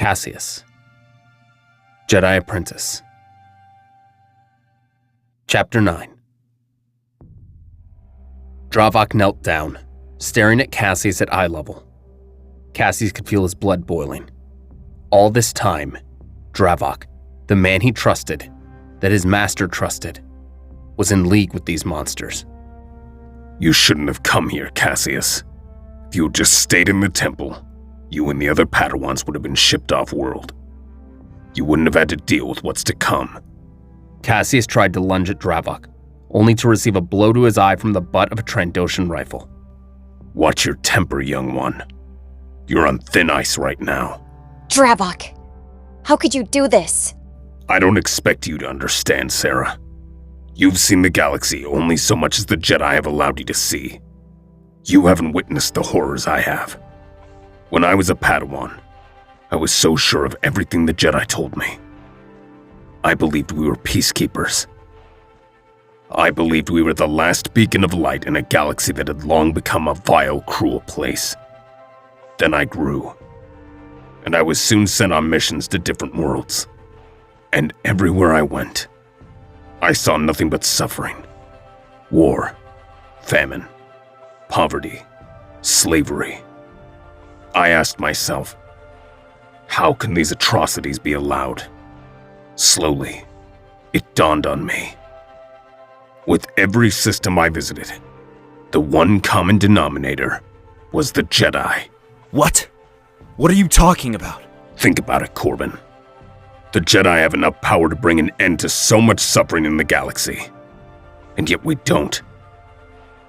Caseus, Jedi Apprentice. Chapter 9. Dravok knelt down, staring at Caseus at eye level. Caseus could feel his blood boiling. All this time, Dravok, the man he trusted, that his master trusted, was in league with these monsters. You shouldn't have come here, Caseus. If you had just stayed in the temple, you and the other Padawans would have been shipped off-world. You wouldn't have had to deal with what's to come. Caseus tried to lunge at Dravok, only to receive a blow to his eye from the butt of a Trandoshan rifle. Watch your temper, young one. You're on thin ice right now. Dravok, how could you do this? I don't expect you to understand, Sarah. You've seen the galaxy only so much as the Jedi have allowed you to see. You haven't witnessed the horrors I have. When I was a Padawan, I was so sure of everything the Jedi told me. I believed we were peacekeepers. I believed we were the last beacon of light in a galaxy that had long become a vile, cruel place. Then I grew, and I was soon sent on missions to different worlds. And everywhere I went, I saw nothing but suffering. War, famine, poverty, slavery. I asked myself, how can these atrocities be allowed? Slowly, it dawned on me. With every system I visited, the one common denominator was the Jedi. What? What are you talking about? Think about it, Corbyn. The Jedi have enough power to bring an end to so much suffering in the galaxy. And yet we don't.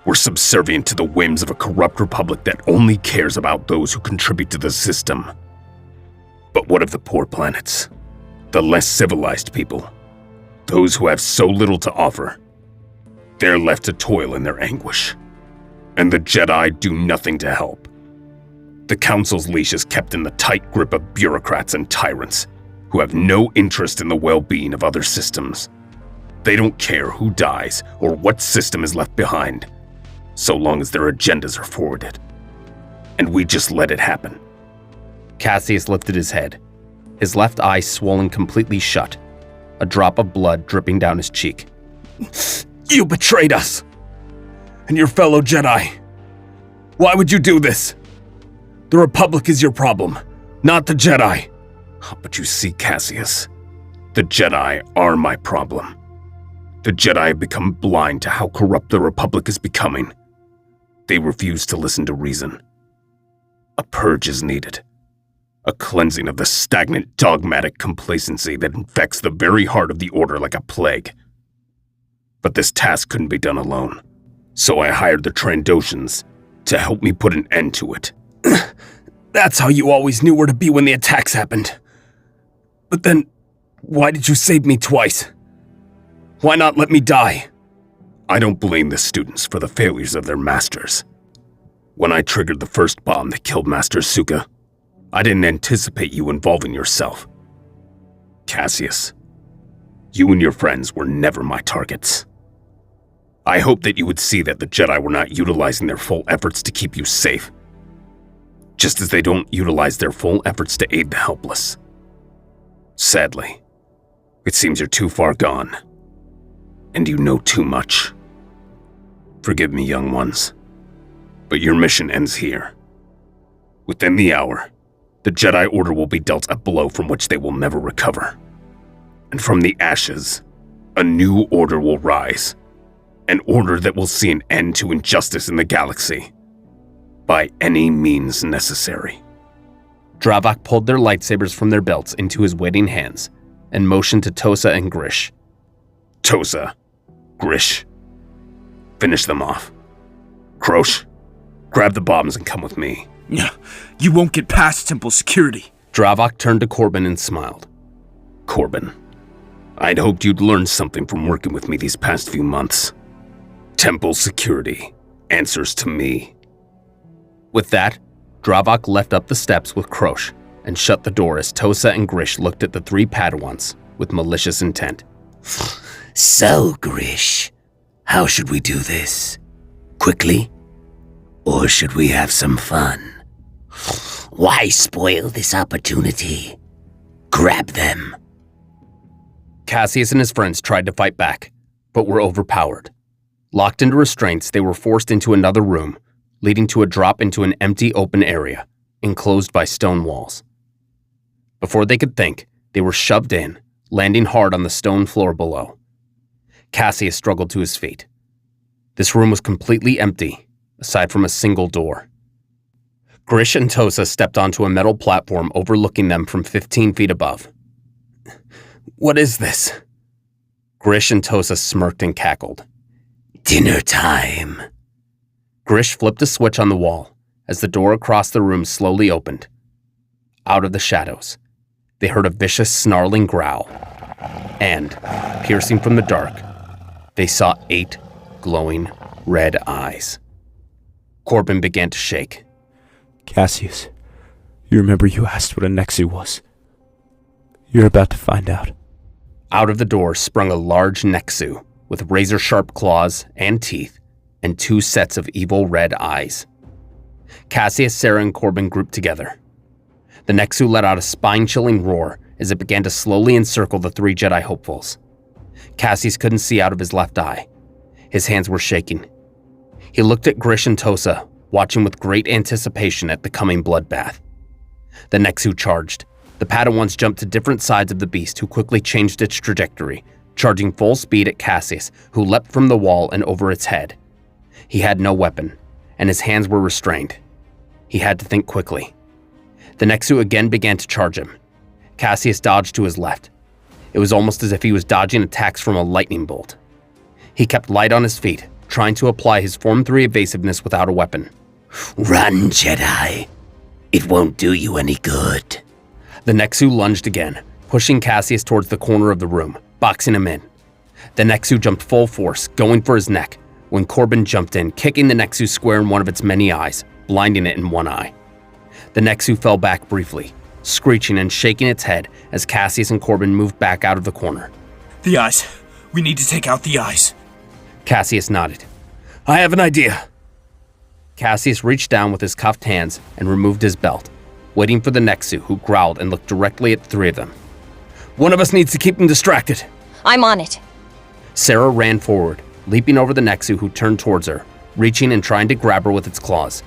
We're subservient to the whims of a corrupt republic that only cares about those who contribute to the system. But what of the poor planets? The less civilized people? Those who have so little to offer? They're left to toil in their anguish. And the Jedi do nothing to help. The Council's leash is kept in the tight grip of bureaucrats and tyrants who have no interest in the well-being of other systems. They don't care who dies or what system is left behind, so long as their agendas are forwarded. And we just let it happen. Caseus lifted his head, his left eye swollen completely shut, a drop of blood dripping down his cheek. You betrayed us! And your fellow Jedi! Why would you do this? The Republic is your problem, not the Jedi. But you see, Caseus, the Jedi are my problem. The Jedi have become blind to how corrupt the Republic is becoming. They refuse to listen to reason. A purge is needed. A cleansing of the stagnant, dogmatic complacency that infects the very heart of the Order like a plague. But this task couldn't be done alone, so I hired the Trandoshans to help me put an end to it. That's how you always knew where to be when the attacks happened. But then, why did you save me twice? Why not let me die? I don't blame the students for the failures of their masters. When I triggered the first bomb that killed Master Suka, I didn't anticipate you involving yourself. Caseus, you and your friends were never my targets. I hoped that you would see that the Jedi were not utilizing their full efforts to keep you safe, just as they don't utilize their full efforts to aid the helpless. Sadly, it seems you're too far gone, and you know too much. Forgive me, young ones, but your mission ends here. Within the hour, the Jedi Order will be dealt a blow from which they will never recover. And from the ashes, a new order will rise. An order that will see an end to injustice in the galaxy, by any means necessary. Dravok pulled their lightsabers from their belts into his waiting hands and motioned to Tosa and Grish. Tosa, Grish, finish them off. Krosh, grab the bombs and come with me. Yeah, you won't get past temple security. Dravok turned to Corbyn and smiled. Corbyn, I'd hoped you'd learned something from working with me these past few months. Temple security answers to me. With that, Dravok left up the steps with Krosh and shut the door as Tosa and Grish looked at the three Padawans with malicious intent. So, Grish, how should we do this? Quickly? Or should we have some fun? Why spoil this opportunity? Grab them. Caseus and his friends tried to fight back, but were overpowered. Locked into restraints, they were forced into another room, leading to a drop into an empty open area, enclosed by stone walls. Before they could think, they were shoved in, landing hard on the stone floor below. Caseus struggled to his feet. This room was completely empty, aside from a single door. Grish and Tosa stepped onto a metal platform overlooking them from 15 feet above. "What is this?" Grish and Tosa smirked and cackled. Dinner time. Grish flipped a switch on the wall as the door across the room slowly opened. Out of the shadows, they heard a vicious snarling growl, and, piercing from the dark, they saw 8 glowing red eyes. Corbyn began to shake. Caseus, you remember you asked what a Nexu was. You're about to find out. Out of the door sprung a large Nexu with razor-sharp claws and teeth and 2 sets of evil red eyes. Caseus, Sarah, and Corbyn grouped together. The Nexu let out a spine-chilling roar as it began to slowly encircle the 3 Jedi hopefuls. Caseus couldn't see out of his left eye. His hands were shaking. He looked at Grish and Tosa, watching with great anticipation at the coming bloodbath. The Nexu charged. The Padawans jumped to different sides of the beast, who quickly changed its trajectory, charging full speed at Caseus, who leapt from the wall and over its head. He had no weapon, and his hands were restrained. He had to think quickly. The Nexu again began to charge him. Caseus dodged to his left. It was almost as if he was dodging attacks from a lightning bolt. He kept light on his feet, trying to apply his Form 3 evasiveness without a weapon. Run, Jedi. It won't do you any good. The Nexu lunged again, pushing Caseus towards the corner of the room, boxing him in. The Nexu jumped full force, going for his neck, when Corbyn jumped in, kicking the Nexu square in one of its many eyes, blinding it in one eye. The Nexu fell back briefly, screeching and shaking its head as Caseus and Corbyn moved back out of the corner. The eyes. We need to take out the eyes. Caseus nodded. "I have an idea." Caseus reached down with his cuffed hands and removed his belt, waiting for the Nexu, who growled and looked directly at the 3 of them. One of us needs to keep them distracted. I'm on it. Sarah ran forward, leaping over the Nexu, who turned towards her, reaching and trying to grab her with its claws.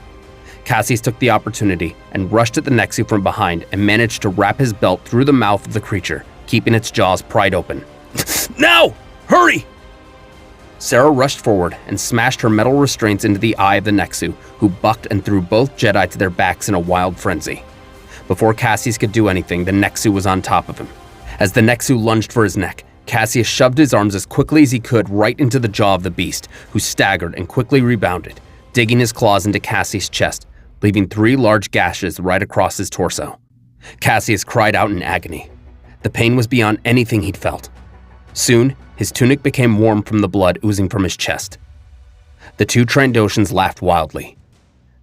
Caseus took the opportunity and rushed at the Nexu from behind and managed to wrap his belt through the mouth of the creature, keeping its jaws pried open. Now! Hurry! Sarah rushed forward and smashed her metal restraints into the eye of the Nexu, who bucked and threw both Jedi to their backs in a wild frenzy. Before Caseus could do anything, the Nexu was on top of him. As the Nexu lunged for his neck, Caseus shoved his arms as quickly as he could right into the jaw of the beast, who staggered and quickly rebounded, digging his claws into Caseus' chest, leaving 3 large gashes right across his torso. Caseus cried out in agony. The pain was beyond anything he'd felt. Soon, his tunic became warm from the blood oozing from his chest. The 2 Trandoshans laughed wildly.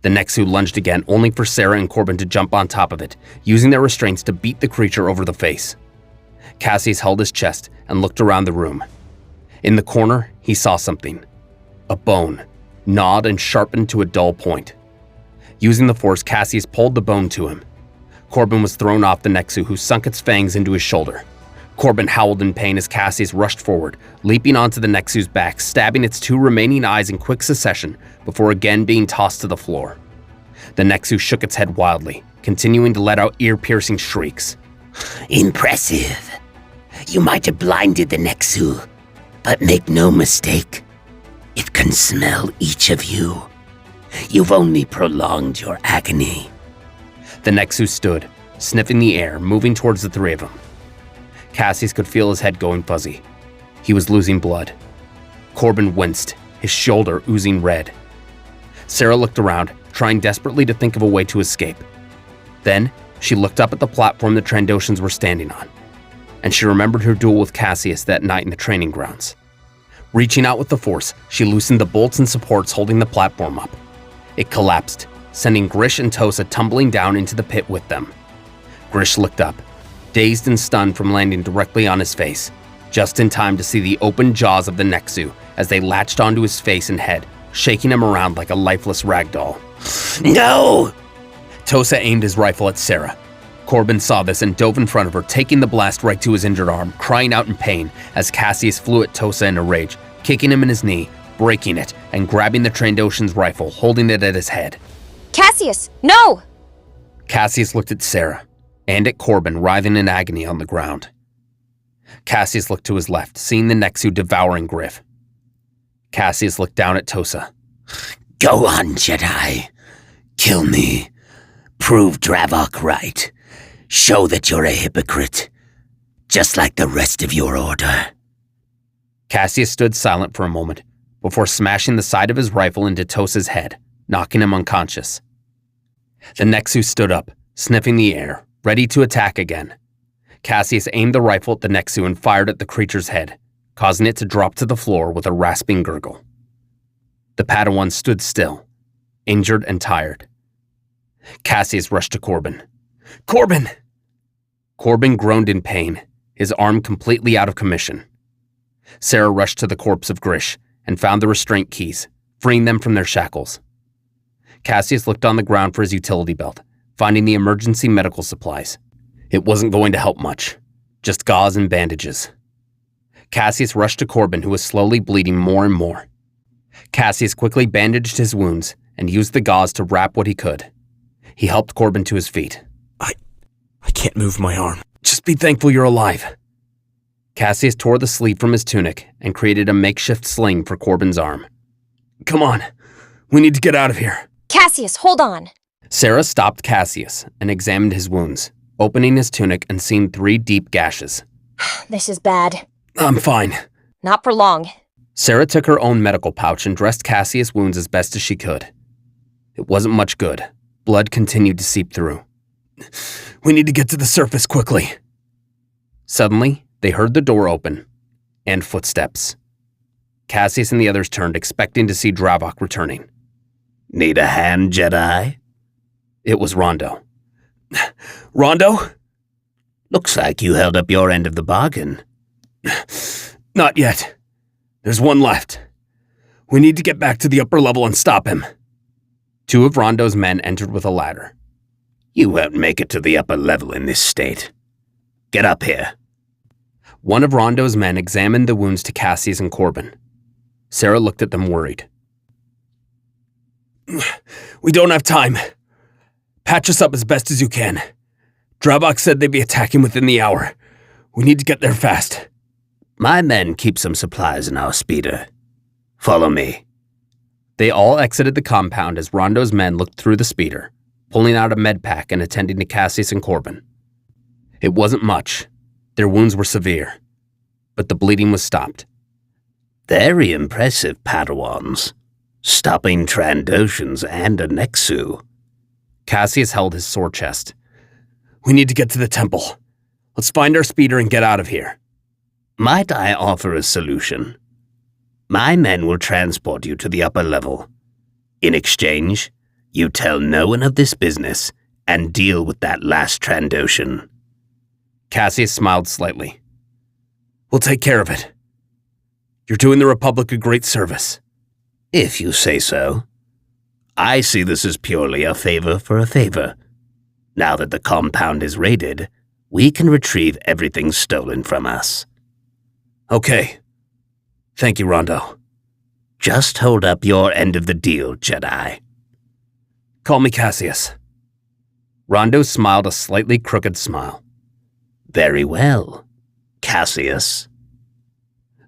The Nexu lunged again, only for Sarah and Corbyn to jump on top of it, using their restraints to beat the creature over the face. Caseus held his chest and looked around the room. In the corner, he saw something. A bone, gnawed and sharpened to a dull point. Using the force, Caseus pulled the bone to him. Corbyn was thrown off the Nexu, who sunk its fangs into his shoulder. Corbyn howled in pain as Caseus rushed forward, leaping onto the Nexu's back, stabbing its 2 remaining eyes in quick succession before again being tossed to the floor. The Nexu shook its head wildly, continuing to let out ear-piercing shrieks. Impressive. You might have blinded the Nexu, but make no mistake, it can smell each of you. You've only prolonged your agony. The Nexu stood, sniffing the air, moving towards the 3 of them. Caseus could feel his head going fuzzy. He was losing blood. Corbyn winced, his shoulder oozing red. Sarah looked around, trying desperately to think of a way to escape. Then, she looked up at the platform the Trandoshans were standing on, and she remembered her duel with Caseus that night in the training grounds. Reaching out with the force, she loosened the bolts and supports holding the platform up. It collapsed, sending Grish and Tosa tumbling down into the pit with them. Grish looked up, dazed and stunned from landing directly on his face, just in time to see the open jaws of the Nexu as they latched onto his face and head, shaking him around like a lifeless rag doll. No! Tosa aimed his rifle at Sarah. Corbyn saw this and dove in front of her, taking the blast right to his injured arm, crying out in pain as Caseus flew at Tosa in a rage, kicking him in his knee, breaking it, and grabbing the Trandoshan's rifle, holding it at his head. Caseus, no! Caseus looked at Sarah, and at Corbyn writhing in agony on the ground. Caseus looked to his left, seeing the Nexu devouring Griff. Caseus looked down at Tosa. Go on, Jedi. Kill me. Prove Dravok right. Show that you're a hypocrite. Just like the rest of your order. Caseus stood silent for a moment, before smashing the side of his rifle into Tosa's head, knocking him unconscious. The Nexu stood up, sniffing the air, ready to attack again. Caseus aimed the rifle at the Nexu and fired at the creature's head, causing it to drop to the floor with a rasping gurgle. The Padawan stood still, injured and tired. Caseus rushed to Corbyn. Corbyn! Corbyn groaned in pain, his arm completely out of commission. Sarah rushed to the corpse of Grish and found the restraint keys, freeing them from their shackles. Caseus looked on the ground for his utility belt, finding the emergency medical supplies. It wasn't going to help much, just gauze and bandages. Caseus rushed to Corbyn, who was slowly bleeding more and more. Caseus quickly bandaged his wounds and used the gauze to wrap what he could. He helped Corbyn to his feet. I can't move my arm. Just be thankful you're alive. Caseus tore the sleeve from his tunic and created a makeshift sling for Corbyn's arm. Come on, we need to get out of here. Caseus, hold on. Sarah stopped Caseus and examined his wounds, opening his tunic and seeing 3 deep gashes. This is bad. I'm fine. Not for long. Sarah took her own medical pouch and dressed Caseus' wounds as best as she could. It wasn't much good. Blood continued to seep through. We need to get to the surface quickly. Suddenly, they heard the door open, and footsteps. Caseus and the others turned, expecting to see Dravok returning. Need a hand, Jedi? It was Rondo. Rondo? Looks like you held up your end of the bargain. Not yet. There's one left. We need to get back to the upper level and stop him. 2 of Rondo's men entered with a ladder. You won't make it to the upper level in this state. Get up here. One of Rondo's men examined the wounds to Caseus and Corbyn. Sarah looked at them worried. We don't have time. Patch us up as best as you can. Dravok said they'd be attacking within the hour. We need to get there fast. My men keep some supplies in our speeder. Follow me. They all exited the compound as Rondo's men looked through the speeder, pulling out a med pack and attending to Caseus and Corbyn. It wasn't much. Their wounds were severe, but the bleeding was stopped. Very impressive, Padawans. Stopping Trandoshans and a Nexu. Caseus held his sore chest. We need to get to the temple. Let's find our speeder and get out of here. Might I offer a solution? My men will transport you to the upper level. In exchange, you tell no one of this business and deal with that last Trandoshan. Caseus smiled slightly. We'll take care of it. You're doing the Republic a great service. If you say so. I see this as purely a favor for a favor. Now that the compound is raided, we can retrieve everything stolen from us. Okay. Thank you, Rondo. Just hold up your end of the deal, Jedi. Call me Caseus. Rondo smiled a slightly crooked smile. Very well, Caseus.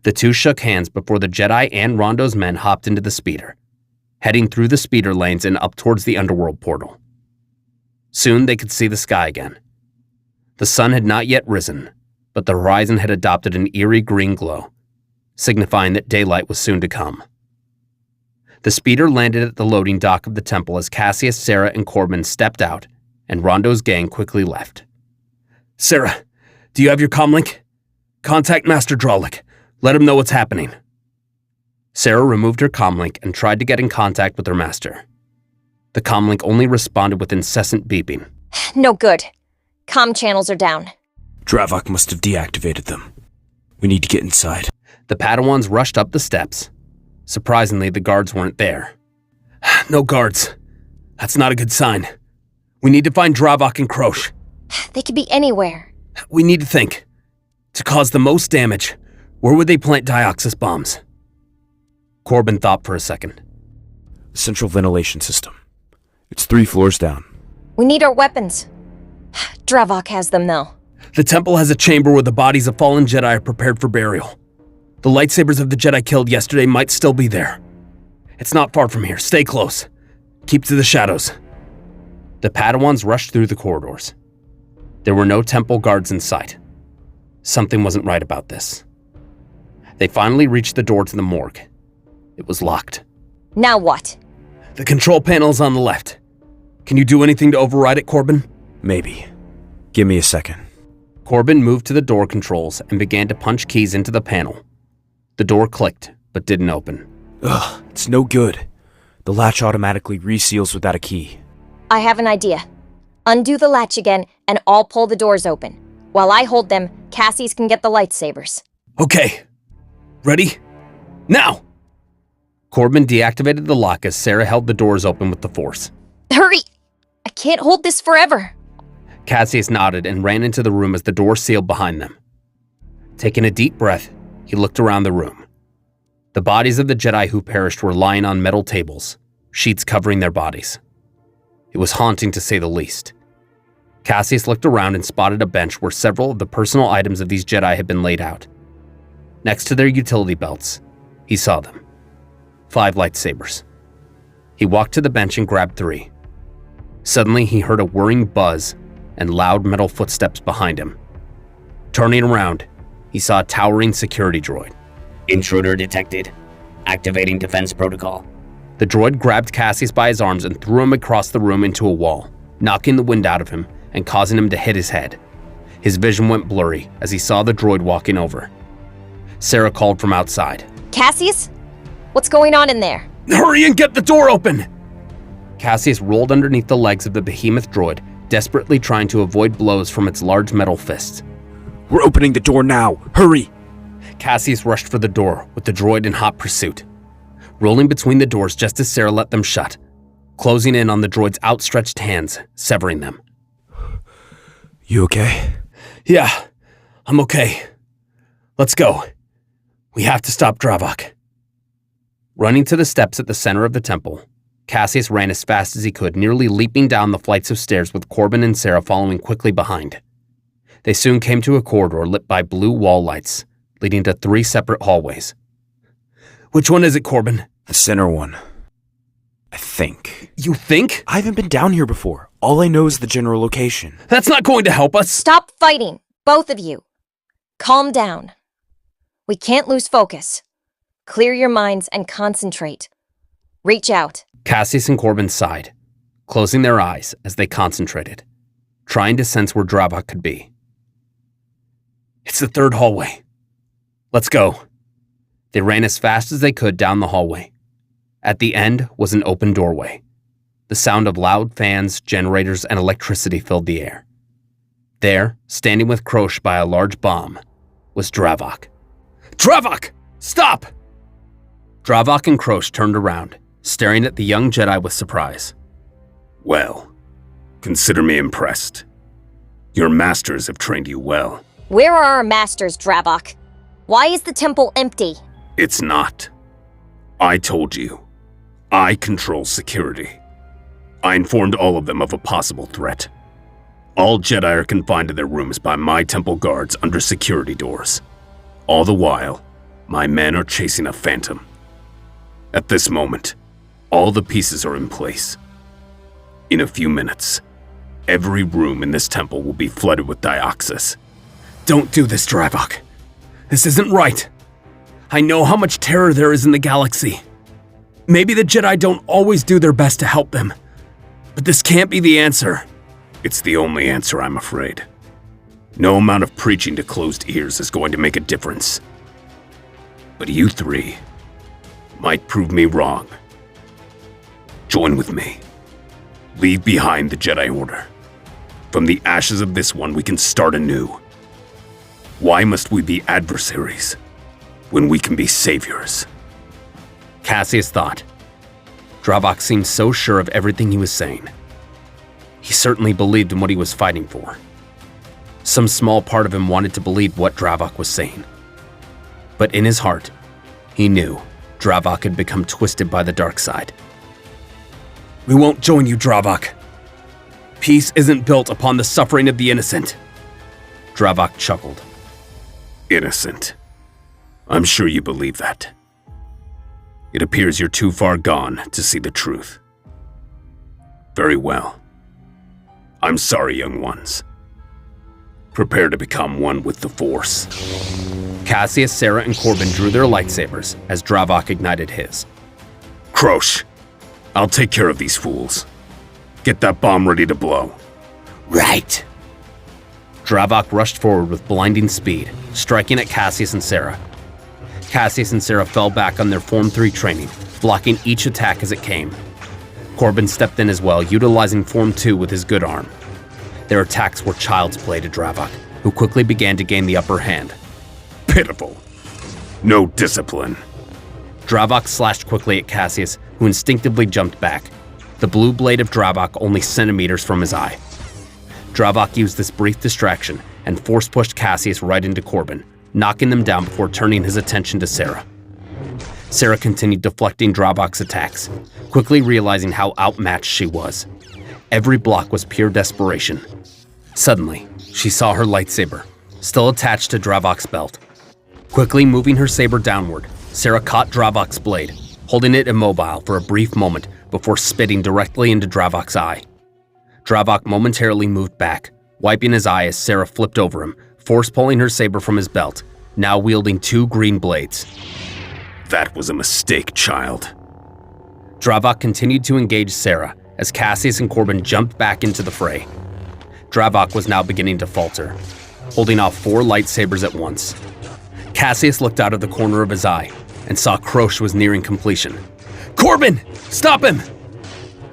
The 2 shook hands before the Jedi and Rondo's men hopped into the speeder, heading through the speeder lanes and up towards the underworld portal. Soon they could see the sky again. The sun had not yet risen, but the horizon had adopted an eerie green glow, signifying that daylight was soon to come. The speeder landed at the loading dock of the temple as Caseus, Sarah, and Corbyn stepped out, and Rondo's gang quickly left. Sarah, do you have your comlink? Contact Master Dralik. Let him know what's happening. Sarah removed her comlink and tried to get in contact with her master. The comlink only responded with incessant beeping. No good. Comm channels are down. Dravok must have deactivated them. We need to get inside. The Padawans rushed up the steps. Surprisingly, the guards weren't there. No guards. That's not a good sign. We need to find Dravok and Krosh. They could be anywhere. We need to think. To cause the most damage, where would they plant Dioxis bombs? Corbyn thought for a second. Central ventilation system. It's 3 floors down. We need our weapons. Dravok has them, though. The temple has a chamber where the bodies of fallen Jedi are prepared for burial. The lightsabers of the Jedi killed yesterday might still be there. It's not far from here. Stay close. Keep to the shadows. The Padawans rushed through the corridors. There were no temple guards in sight. Something wasn't right about this. They finally reached the door to the morgue. It was locked. Now what? The control panel is on the left. Can you do anything to override it, Corbyn? Maybe. Give me a second. Corbyn moved to the door controls and began to punch keys into the panel. The door clicked, but didn't open. Ugh, it's no good. The latch automatically reseals without a key. I have an idea. Undo the latch again, and I'll pull the doors open. While I hold them, Caseus can get the lightsabers. Okay. Ready? Now! Corbyn deactivated the lock as Sarah held the doors open with the force. Hurry! I can't hold this forever. Caseus nodded and ran into the room as the door sealed behind them. Taking a deep breath, he looked around the room. The bodies of the Jedi who perished were lying on metal tables, sheets covering their bodies. It was haunting to say the least. Caseus looked around and spotted a bench where several of the personal items of these Jedi had been laid out. Next to their utility belts, he saw them. 5 lightsabers. He walked to the bench and grabbed 3. Suddenly, he heard a whirring buzz and loud metal footsteps behind him. Turning around, he saw a towering security droid. Intruder detected. Activating defense protocol. The droid grabbed Caseus by his arms and threw him across the room into a wall, knocking the wind out of him and causing him to hit his head. His vision went blurry as he saw the droid walking over. Sarah called from outside. Caseus? What's going on in there? Hurry and get the door open! Caseus rolled underneath the legs of the behemoth droid, desperately trying to avoid blows from its large metal fists. We're opening the door now! Hurry! Caseus rushed for the door, with the droid in hot pursuit. Rolling between the doors just as Sarah let them shut, closing in on the droid's outstretched hands, severing them. You okay? Yeah, I'm okay. Let's go. We have to stop Dravok. Running to the steps at the center of the temple, Caseus ran as fast as he could, nearly leaping down the flights of stairs with Corbyn and Sarah following quickly behind. They soon came to a corridor lit by blue wall lights, leading to 3 separate hallways. Which one is it, Corbyn? The center one. I think. You think? I haven't been down here before. All I know is the general location. That's not going to help us. Stop fighting, both of you. Calm down. We can't lose focus. Clear your minds and concentrate. Reach out. Caseus and Corbyn sighed, closing their eyes as they concentrated, trying to sense where Dravok could be. It's the 3rd hallway. Let's go. They ran as fast as they could down the hallway. At the end was an open doorway. The sound of loud fans, generators, and electricity filled the air. There, standing with Krosh by a large bomb, was Dravok. Dravok! Stop! Dravok and Krosh turned around, staring at the young Jedi with surprise. Well, consider me impressed. Your masters have trained you well. Where are our masters, Dravok? Why is the temple empty? It's not. I told you. I control security. I informed all of them of a possible threat. All Jedi are confined to their rooms by my temple guards under security doors. All the while, my men are chasing a phantom. At this moment, all the pieces are in place. In a few minutes, every room in this temple will be flooded with Dioxis. Don't do this, Dravok. This isn't right. I know how much terror there is in the galaxy. Maybe the Jedi don't always do their best to help them, but this can't be the answer. It's the only answer, I'm afraid. No amount of preaching to closed ears is going to make a difference. But you 3 might prove me wrong. Join with me. Leave behind the Jedi Order. From the ashes of this one, we can start anew. Why must we be adversaries when we can be saviors? Caseus thought. Dravok seemed so sure of everything he was saying. He certainly believed in what he was fighting for. Some small part of him wanted to believe what Dravok was saying. But in his heart, he knew Dravok had become twisted by the dark side. We won't join you, Dravok. Peace isn't built upon the suffering of the innocent. Dravok chuckled. Innocent. I'm sure you believe that. It appears you're too far gone to see the truth. Very well. I'm sorry, young ones. Prepare to become one with the Force. Caseus, Sarah, and Corbyn drew their lightsabers as Dravok ignited his. Krosh, I'll take care of these fools. Get that bomb ready to blow. Right. Dravok rushed forward with blinding speed, striking at Caseus and Sarah. Caseus and Sarah fell back on their Form 3 training, blocking each attack as it came. Corbyn stepped in as well, utilizing Form 2 with his good arm. Their attacks were child's play to Dravok, who quickly began to gain the upper hand. Pitiful. No discipline. Dravok slashed quickly at Caseus, who instinctively jumped back, the blue blade of Dravok only centimeters from his eye. Dravok used this brief distraction and force-pushed Caseus right into Corbyn, knocking them down before turning his attention to Sarah. Sarah continued deflecting Dravok's attacks, quickly realizing how outmatched she was. Every block was pure desperation. Suddenly, she saw her lightsaber, still attached to Dravok's belt. Quickly moving her saber downward, Sarah caught Dravok's blade, holding it immobile for a brief moment before spitting directly into Dravok's eye. Dravok momentarily moved back, wiping his eye as Sarah flipped over him, force-pulling her saber from his belt, now wielding 2 green blades. That was a mistake, child. Dravok continued to engage Sarah as Caseus and Corbyn jumped back into the fray. Dravok was now beginning to falter, holding off 4 lightsabers at once. Caseus looked out of the corner of his eye and saw Krosh was nearing completion. Corbyn! Stop him!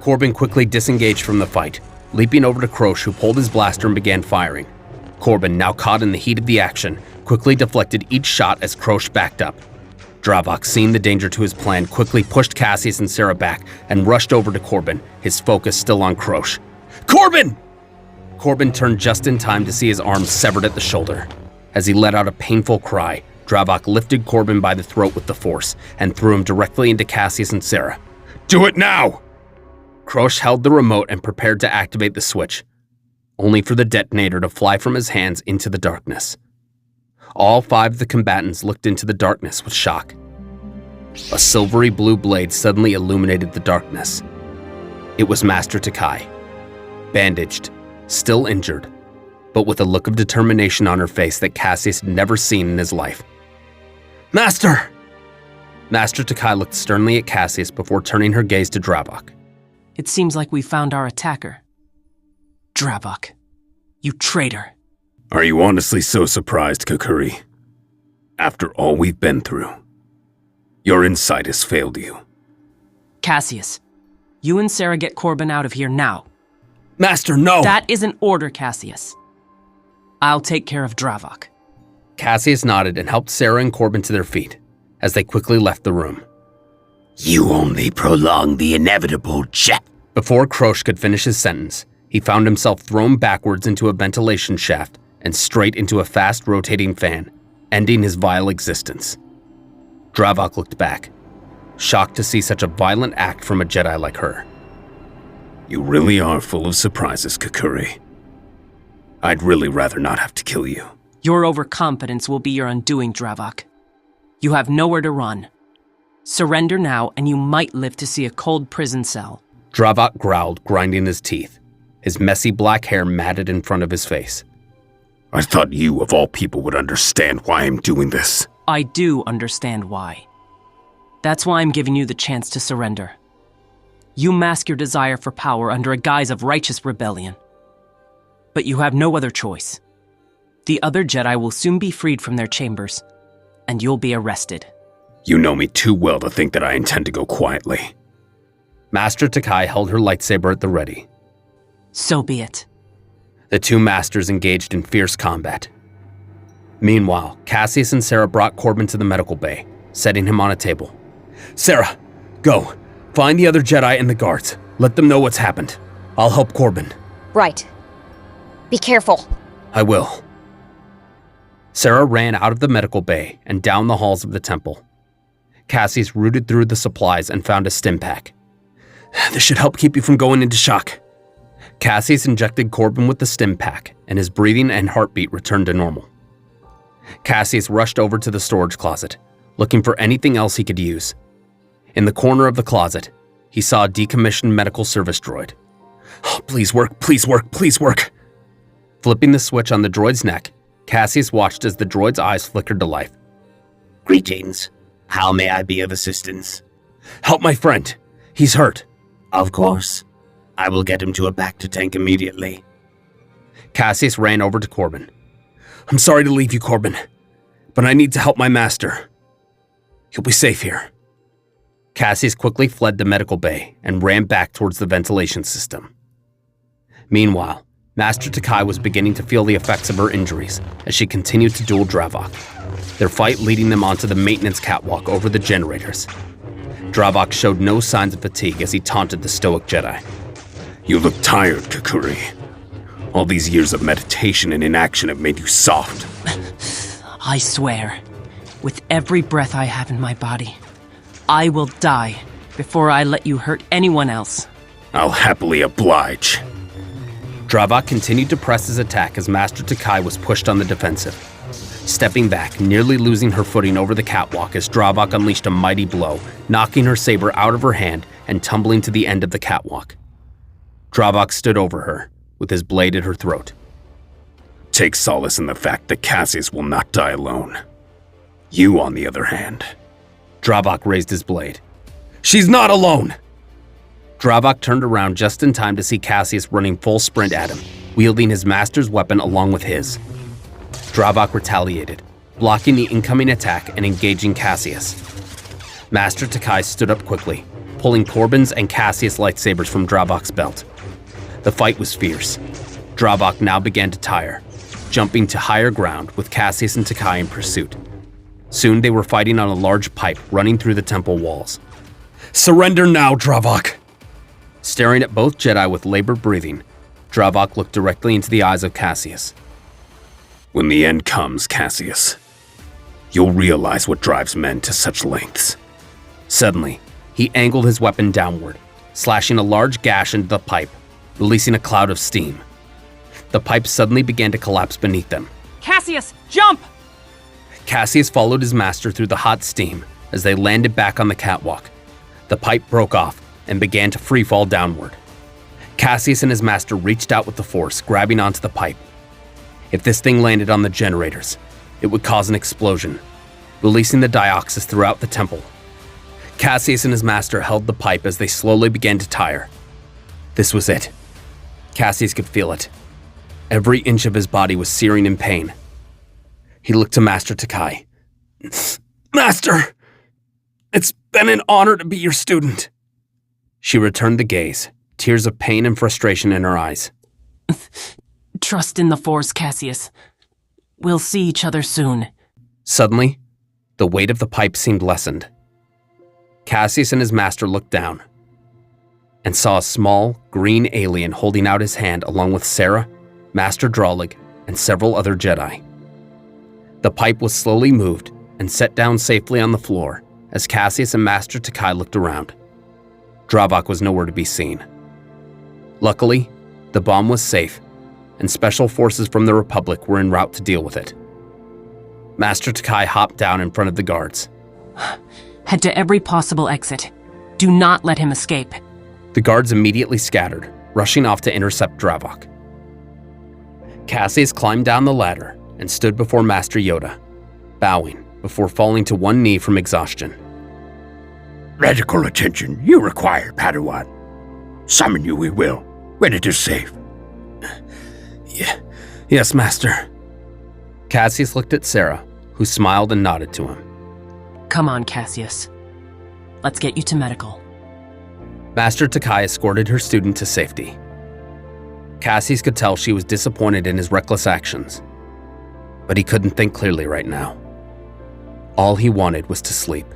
Corbyn quickly disengaged from the fight, leaping over to Krosh, who pulled his blaster and began firing. Corbyn, now caught in the heat of the action, quickly deflected each shot as Krosh backed up. Dravok, seeing the danger to his plan, quickly pushed Caseus and Sarah back and rushed over to Corbyn, his focus still on Krosh. Corbyn! Corbyn turned just in time to see his arm severed at the shoulder. As he let out a painful cry, Dravok lifted Corbyn by the throat with the Force and threw him directly into Caseus and Sarah. Do it now! Krosh held the remote and prepared to activate the switch, only for the detonator to fly from his hands into the darkness. All 5 of the combatants looked into the darkness with shock. A silvery blue blade suddenly illuminated the darkness. It was Master Takai, bandaged, still injured, but with a look of determination on her face that Caseus had never seen in his life. Master! Master Takai looked sternly at Caseus before turning her gaze to Dravok. It seems like we found our attacker. Dravok, you traitor. Are you honestly so surprised, Kakuri? After all we've been through, your insight has failed you. Caseus, you and Sarah get Corbyn out of here now. Master, no! That is an order, Caseus. I'll take care of Dravok. Caseus nodded and helped Sarah and Corbyn to their feet as they quickly left the room. You only prolong the inevitable, Jet. Before Krosh could finish his sentence, he found himself thrown backwards into a ventilation shaft and straight into a fast-rotating fan, ending his vile existence. Dravok looked back, shocked to see such a violent act from a Jedi like her. You really are full of surprises, Kakuri. I'd really rather not have to kill you. Your overconfidence will be your undoing, Dravok. You have nowhere to run. Surrender now, and you might live to see a cold prison cell. Dravok growled, grinding his teeth, his messy black hair matted in front of his face. I thought you, of all people, would understand why I'm doing this. I do understand why. That's why I'm giving you the chance to surrender. You mask your desire for power under a guise of righteous rebellion. But you have no other choice. The other Jedi will soon be freed from their chambers, and you'll be arrested. You know me too well to think that I intend to go quietly. Master Takai held her lightsaber at the ready. So be it. The 2 masters engaged in fierce combat. Meanwhile, Caseus and Sarah brought Corbyn to the medical bay, setting him on a table. Sarah, go. Find the other Jedi and the guards. Let them know what's happened. I'll help Corbyn. Right. Be careful. I will. Sarah ran out of the medical bay and down the halls of the temple. Caseus rooted through the supplies and found a stim pack. This should help keep you from going into shock. Caseus injected Corbyn with the stim pack, and his breathing and heartbeat returned to normal. Caseus rushed over to the storage closet, looking for anything else he could use. In the corner of the closet, he saw a decommissioned medical service droid. Oh, please work, please work, please work. Flipping the switch on the droid's neck, Caseus watched as the droid's eyes flickered to life. Greetings. How may I be of assistance? Help my friend. He's hurt. Of course. I will get him to a back-to-tank immediately. Caseus ran over to Corbyn. I'm sorry to leave you, Corbyn, but I need to help my master. You'll be safe here. Caseus quickly fled the medical bay and ran back towards the ventilation system. Meanwhile, Master Takai was beginning to feel the effects of her injuries as she continued to duel Dravok, their fight leading them onto the maintenance catwalk over the generators. Dravok showed no signs of fatigue as he taunted the stoic Jedi. You look tired, Kakuri. All these years of meditation and inaction have made you soft. I swear, with every breath I have in my body, I will die before I let you hurt anyone else. I'll happily oblige. Dravok continued to press his attack as Master Takai was pushed on the defensive. Stepping back, nearly losing her footing over the catwalk as Dravok unleashed a mighty blow, knocking her saber out of her hand and tumbling to the end of the catwalk. Dravok stood over her, with his blade at her throat. Take solace in the fact that Caseus will not die alone. You, on the other hand. Dravok raised his blade. She's not alone! Dravok turned around just in time to see Caseus running full sprint at him, wielding his master's weapon along with his. Dravok retaliated, blocking the incoming attack and engaging Caseus. Master Takai stood up quickly, pulling Corbyn's and Caseus' lightsabers from Dravok's belt. The fight was fierce. Dravok now began to tire, jumping to higher ground with Caseus and Takai in pursuit. Soon they were fighting on a large pipe running through the temple walls. Surrender now, Dravok! Staring at both Jedi with labored breathing, Dravok looked directly into the eyes of Caseus. When the end comes, Caseus, you'll realize what drives men to such lengths. Suddenly, he angled his weapon downward, slashing a large gash into the pipe, releasing a cloud of steam. The pipe suddenly began to collapse beneath them. Caseus, jump! Caseus followed his master through the hot steam as they landed back on the catwalk. The pipe broke off and began to free fall downward. Caseus and his master reached out with the force, grabbing onto the pipe. If this thing landed on the generators, it would cause an explosion, releasing the dioxis throughout the temple. Caseus and his master held the pipe as they slowly began to tire. This was it. Caseus could feel it. Every inch of his body was searing in pain. He looked to Master Takai. Master! It's been an honor to be your student. She returned the gaze, tears of pain and frustration in her eyes. Trust in the Force, Caseus. We'll see each other soon. Suddenly, the weight of the pipe seemed lessened. Caseus and his master looked down and saw a small, green alien holding out his hand along with Sarah, Master Dralig, and several other Jedi. The pipe was slowly moved and set down safely on the floor as Caseus and Master Takai looked around. Dravok was nowhere to be seen. Luckily, the bomb was safe, and special forces from the Republic were en route to deal with it. Master Takai hopped down in front of the guards. Head to every possible exit. Do not let him escape. The guards immediately scattered, rushing off to intercept Dravok. Caseus climbed down the ladder and stood before Master Yoda, bowing before falling to one knee from exhaustion. Radical attention you require, Padawan. Summon you we will, when it is safe. Yes, Master. Caseus looked at Sarah, who smiled and nodded to him. Come on, Caseus. Let's get you to medical. Master Takai escorted her student to safety. Caseus could tell she was disappointed in his reckless actions, but he couldn't think clearly right now. All he wanted was to sleep.